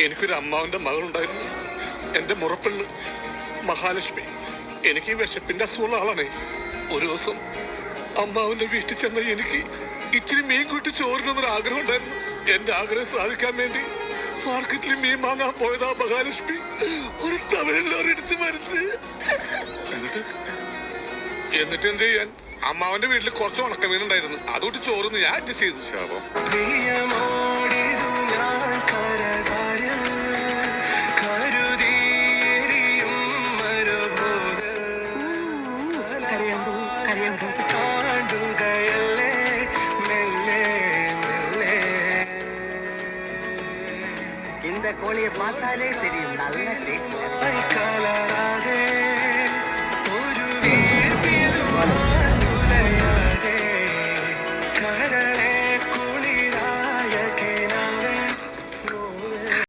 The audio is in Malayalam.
എനിക്കൊരു അമ്മാവന്റെ മകളുണ്ടായിരുന്നു, എന്റെ മുറപ്പെണ്ണ് മഹാലക്ഷ്മി. എനിക്ക് വിശപ്പിന്റെ അസുഖമുള്ള ആളാണേ. ഒരു ദിവസം അമ്മാവന്റെ വീട്ടിൽ ചെന്ന എനിക്ക് ഇച്ചിരി മീൻ കൂട്ടി ചോറിനൊന്നൊരു ആഗ്രഹം ഉണ്ടായിരുന്നു. എന്റെ ആഗ്രഹം സാധിക്കാൻ വേണ്ടി മാർക്കറ്റിൽ മീൻ വാങ്ങാൻ പോയതാ മഹാലക്ഷ്മി ഒരു തമിഴ് ലോറി ഇടിച്ച് മരിച്ച്. എന്നിട്ട് എന്ത് ചെയ്യാൻ, അമ്മാവന്റെ വീട്ടിൽ കുറച്ച് ഉണക്കമീൻ ഉണ്ടായിരുന്നു, അതുകൊണ്ട് ചോറിന് ഞാൻ അഡ്ജസ്റ്റ് ചെയ്തു. ശാപം. இந்த கோழியை பார்த்தாலே தெரியும் நல்ல டேஸ்ட்.